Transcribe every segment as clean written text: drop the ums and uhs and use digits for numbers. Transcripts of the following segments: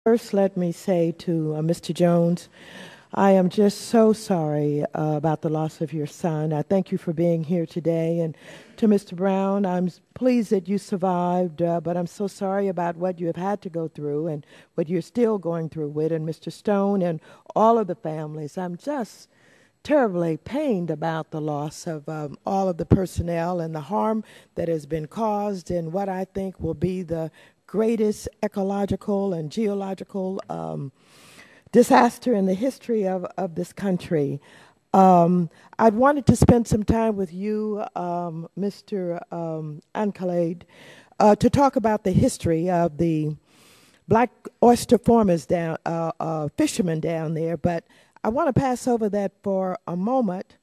First, let me say to Mr. Jones, I am just so sorry about the loss of your son. I thank you for being here today. And to Mr. Brown, I'm pleased that you survived, but I'm so sorry about what you have had to go through and what you're still going through with. And Mr. Stone and all of the families, I'm just terribly pained about the loss of all of the personnel and the harm that has been caused in what I think will be the greatest ecological and geological disaster in the history of this country. I wanted to spend some time with you, Mr. Ankalaid, to talk about the history of the black oyster farmers fishermen down there, but I want to pass over that for a moment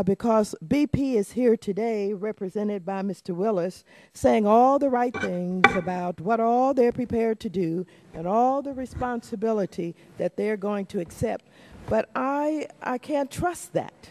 because BP is here today, represented by Mr. Willis, saying all the right things about what all they're prepared to do and all the responsibility that they're going to accept. But I can't trust that.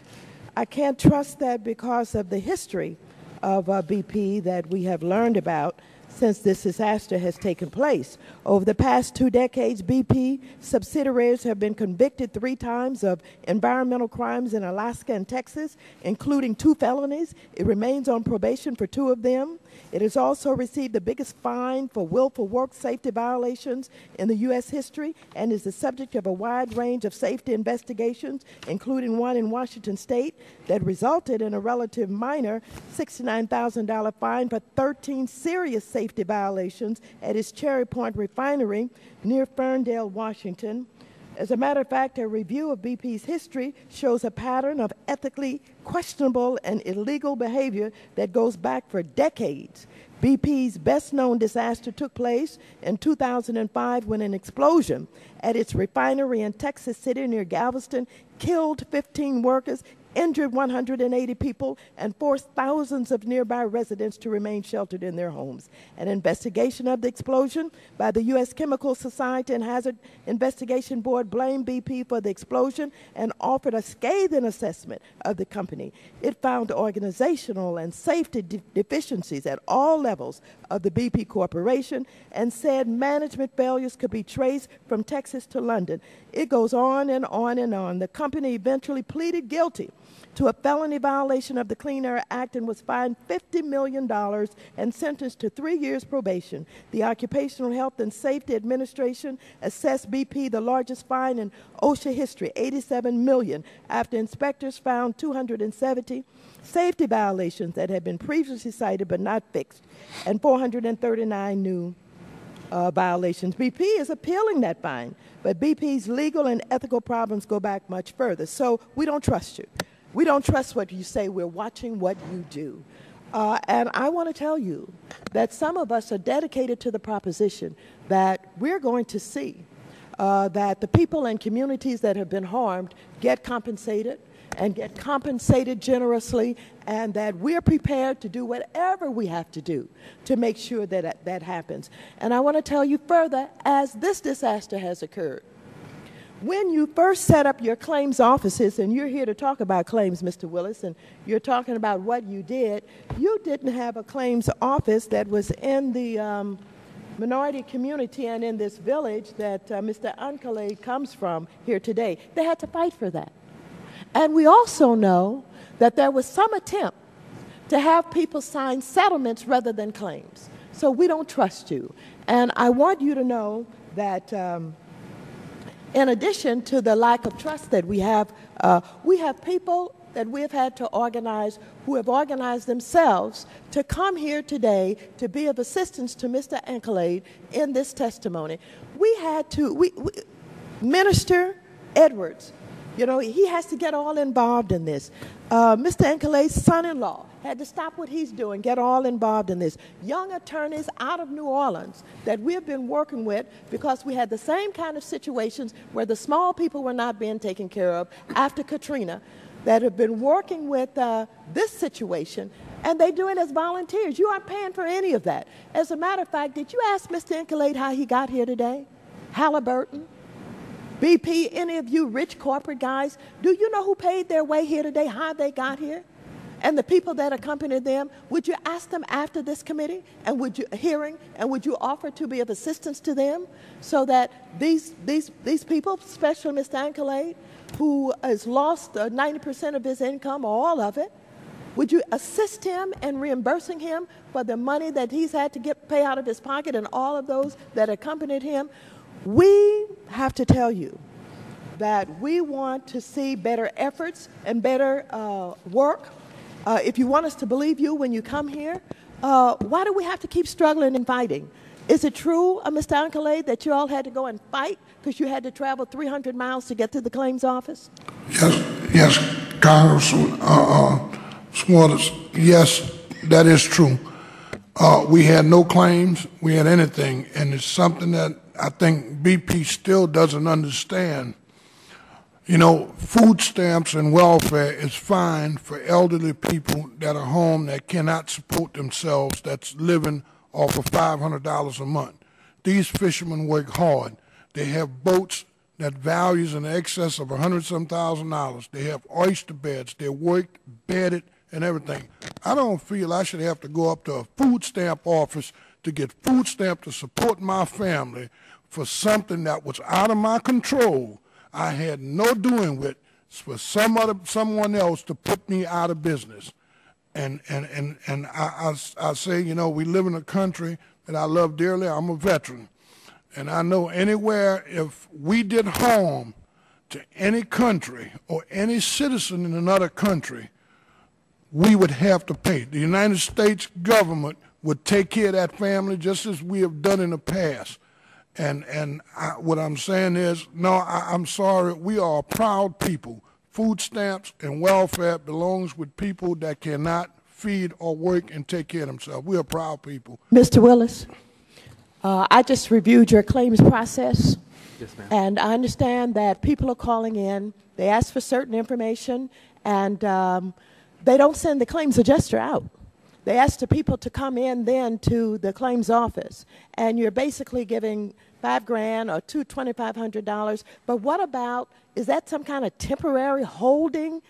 I can't trust that because of the history of BP that we have learned about since this disaster has taken place. Over the past 2 decades, BP subsidiaries have been convicted 3 times of environmental crimes in Alaska and Texas, including 2 felonies. It remains on probation for 2 of them. It has also received the biggest fine for willful work safety violations in the U.S. history and is the subject of a wide range of safety investigations, including one in Washington State that resulted in a relative minor $69,000 fine for 13 serious safety violations at its Cherry Point refinery near Ferndale, Washington. As a matter of fact, a review of BP's history shows a pattern of ethically questionable and illegal behavior that goes back for decades. BP's best-known disaster took place in 2005 when an explosion at its refinery in Texas City near Galveston killed 15 workers, injured 180 people, and forced thousands of nearby residents to remain sheltered in their homes. An investigation of the explosion by the U.S. Chemical Society and Hazard Investigation Board blamed BP for the explosion and offered a scathing assessment of the company. It found organizational and safety deficiencies at all levels of the BP Corporation and said management failures could be traced from Texas to London. It goes on and on and on. The company eventually pleaded guilty to a felony violation of the Clean Air Act and was fined $50 million and sentenced to 3 years probation. The Occupational Health and Safety Administration assessed BP the largest fine in OSHA history, $87 million, after inspectors found 270 safety violations that had been previously cited but not fixed, and 439 new violations. BP is appealing that fine, but BP's legal and ethical problems go back much further. So we don't trust you. We don't trust what you say. We're watching what you do. And I want to tell you that some of us are dedicated to the proposition that we're going to see that the people and communities that have been harmed get compensated and get compensated generously, and that we're prepared to do whatever we have to do to make sure that that happens. And I want to tell you further, as this disaster has occurred, when you first set up your claims offices, and you're here to talk about claims, Mr. Willis, and you're talking about what you didn't have a claims office that was in the minority community and in this village that Mr. Ankalaid comes from here today. They had to fight for that. And we also know that there was some attempt to have people sign settlements rather than claims. So we don't trust you. And I want you to know that in addition to the lack of trust that we have people that we've had to organize who have organized themselves to come here today to be of assistance to Mr. Ankalaid in this testimony. Minister Edwards, you know, he has to get all involved in this. Mr. Ankalaid's son-in-law had to stop what he's doing, get all involved in this. Young attorneys out of New Orleans that we've been working with because we had the same kind of situations where the small people were not being taken care of after Katrina, that have been working with this situation, and they do it as volunteers. You aren't paying for any of that. As a matter of fact, did you ask Mr. Ankalaid how he got here today? Halliburton? BP, any of you rich corporate guys, do you know who paid their way here today, how they got here? and the people that accompanied them, would you ask them after this committee and would you offer to be of assistance to them so that these people, especially Mr. Ankelade, who has lost 90% of his income or all of it, would you assist him in reimbursing him for the money that he's had to pay out of his pocket and all of those that accompanied him? We have to tell you that we want to see better efforts and better work. If you want us to believe you when you come here, why do we have to keep struggling and fighting? Is it true, Mr. Ankelade, that you all had to go and fight because you had to travel 300 miles to get to the claims office? Yes, Congresswoman Waters, yes, that is true. We had no claims, we had anything, and it's something that I think BP still doesn't understand. You know, food stamps and welfare is fine for elderly people that are home that cannot support themselves, that's living off of $500 a month. These fishermen work hard. They have boats that values in excess of $100,000. They have oyster beds. They're worked, bedded, and everything. I don't feel I should have to go up to a food stamp office to get food stamp to support my family for something that was out of my control. I had no doing with for someone else to put me out of business. And I say, you know, we live in a country that I love dearly. I'm a veteran. And I know anywhere if we did harm to any country or any citizen in another country, we would have to pay. The United States government would take care of that family just as we have done in the past. What I'm saying is, no, I'm sorry, we are a proud people. Food stamps and welfare belongs with people that cannot feed or work and take care of themselves. We are proud people. Mr. Willis, I just reviewed your claims process. Yes, ma'am. And I understand that people are calling in, they ask for certain information, and they don't send the claims adjuster out. They ask the people to come in then to the claims office, and you're basically giving $5,000 or $2,500. But what about, is that some kind of temporary holding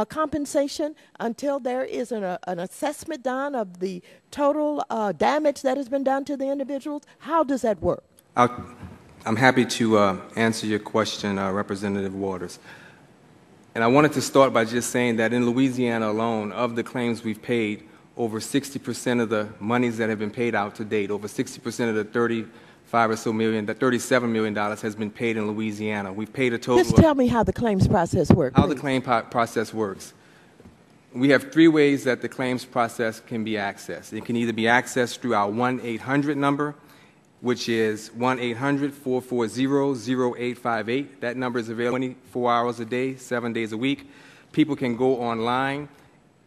compensation until there is an assessment done of the total damage that has been done to the individuals? How does that work? I'm happy to answer your question, Representative Waters. And I wanted to start by just saying that in Louisiana alone, of the claims we've paid, over 60% of the monies that have been paid out to date, over 60% of the $37 million has been paid in Louisiana. We've paid a total Just tell me how the claims process works. How the claim process works. We have three ways that the claims process can be accessed. It can either be accessed through our 1-800 number, which is 1-800-440-0858. That number is available 24 hours a day, 7 days a week. People can go online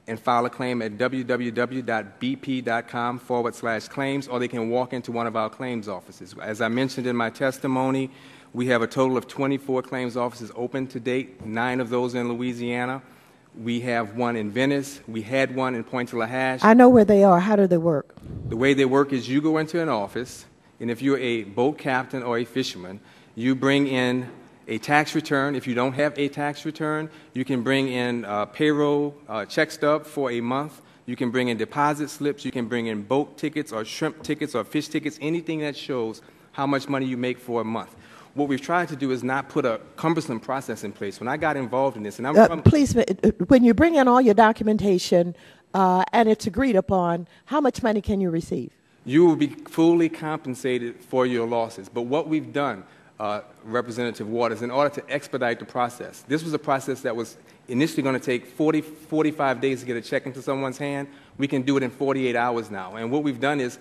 and file a claim at www.bp.com/claims, or they can walk into one of our claims offices. As I mentioned in my testimony, we have a total of 24 claims offices open to date, 9 of those in Louisiana. We have one in Venice. We had one in Pointe-a-la-Hache. I know where they are. How do they work? The way they work is you go into an office, and if you're a boat captain or a fisherman, you bring in a tax return. If you don't have a tax return, you can bring in payroll check stub for a month. You can bring in deposit slips. You can bring in boat tickets or shrimp tickets or fish tickets, anything that shows how much money you make for a month. What we've tried to do is not put a cumbersome process in place. When I got involved in this, and please, when you bring in all your documentation and it's agreed upon, how much money can you receive? You will be fully compensated for your losses. But what we've done, Representative Waters, in order to expedite the process, this was a process that was initially going to take 45 days to get a check into someone's hand. We can do it in 48 hours now. And what we've done is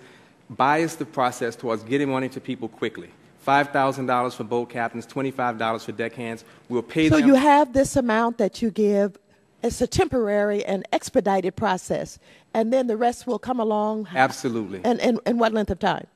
bias the process towards getting money to people quickly. $5,000 for boat captains, $25 for deckhands. We'll pay them. So you have this amount that you give. It's a temporary and expedited process, and then the rest will come along. Absolutely. And in what length of time?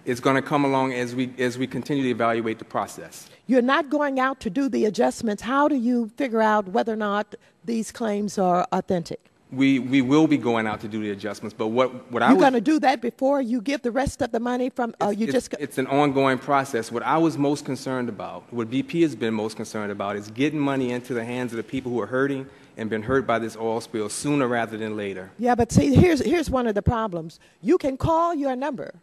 It's going to come along as we continue to evaluate the process. You're not going out to do the adjustments. How do you figure out whether or not these claims are authentic? We will be going out to do the adjustments, but what I You're was... going to do that before you give the rest of the money from, It's an ongoing process. What I was most concerned about, what BP has been most concerned about, is getting money into the hands of the people who are hurting and been hurt by this oil spill sooner rather than later. Yeah, but see, here's one of the problems. You can call your number,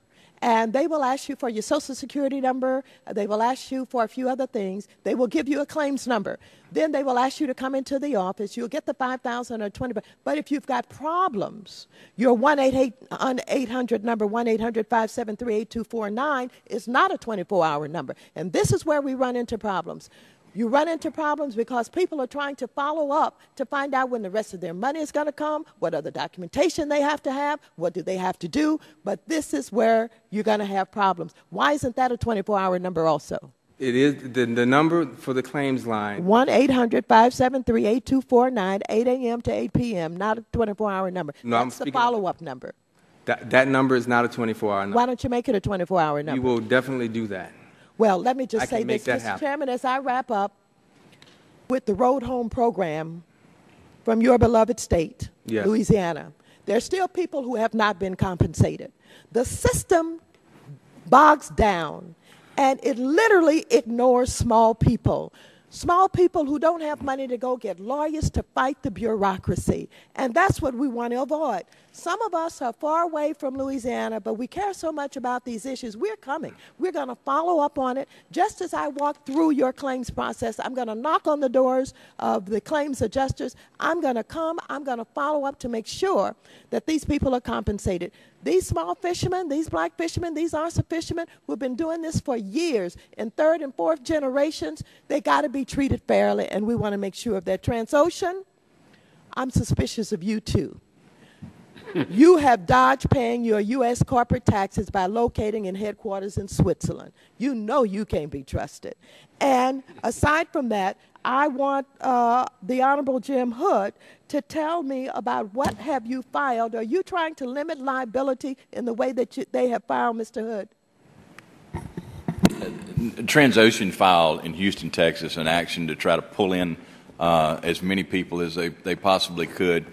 and they will ask you for your Social Security number. They will ask you for a few other things. They will give you a claims number. Then they will ask you to come into the office. You'll get the $5,000 or $20,000. But if you've got problems, your 1-800 number, 1-800-573-8249, is not a 24-hour number. And this is where we run into problems. You run into problems because people are trying to follow up to find out when the rest of their money is going to come, what other documentation they have to have, what do they have to do. But this is where you're going to have problems. Why isn't that a 24-hour number also? It is the number for the claims line. 1-800-573-8249, 8 a.m. to 8 p.m., not a 24-hour number. No, That's the follow-up number. That number is not a 24-hour number. Why don't you make it a 24-hour number? We will definitely do that. Well, let me just say make this, that Mr. happen. Chairman, as I wrap up with the Road Home program from your beloved state, Yes. Louisiana, there are still people who have not been compensated. The system bogs down, and it literally ignores small people who don't have money to go get lawyers to fight the bureaucracy. And that's what we want to avoid. Some of us are far away from Louisiana, but we care so much about these issues. We're coming. We're going to follow up on it. Just as I walk through your claims process, I'm going to knock on the doors of the claims adjusters. I'm going to come. I'm going to follow up to make sure that these people are compensated. These small fishermen, these black fishermen, these Arsa fishermen who have been doing this for years, in third and fourth generations, they got to be treated fairly, and we want to make sure of that. Transocean, I'm suspicious of you too. You have dodged paying your U.S. corporate taxes by locating in headquarters in Switzerland. You know you can't be trusted. And aside from that, I want the Honorable Jim Hood to tell me about what have you filed. Are you trying to limit liability in the way that they have filed, Mr. Hood? Transocean filed in Houston, Texas, an action to try to pull in as many people as they possibly could.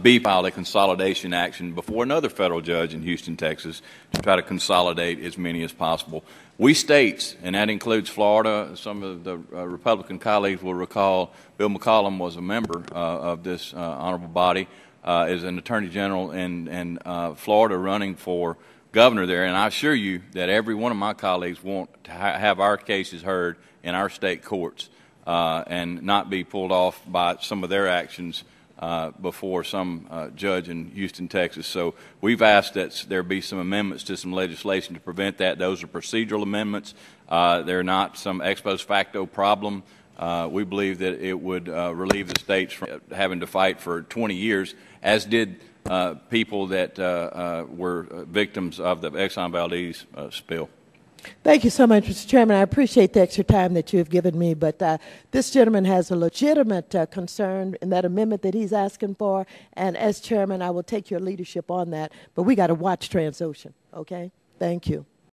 B filed a consolidation action before another federal judge in Houston, Texas, to try to consolidate as many as possible. We states, and that includes Florida, some of the Republican colleagues will recall Bill McCollum was a member of this honorable body as an attorney general in Florida running for governor there. And I assure you that every one of my colleagues want to have our cases heard in our state courts and not be pulled off by some of their actions before some judge in Houston, Texas. So we've asked that there be some amendments to some legislation to prevent that. Those are procedural amendments. They're not some ex post facto problem. We believe that it would relieve the states from having to fight for 20 years, as did people that were victims of the Exxon Valdez spill. Thank you so much, Mr. Chairman. I appreciate the extra time that you have given me, but this gentleman has a legitimate concern in that amendment that he's asking for, and as chairman, I will take your leadership on that, but we got to watch Transocean, okay? Thank you.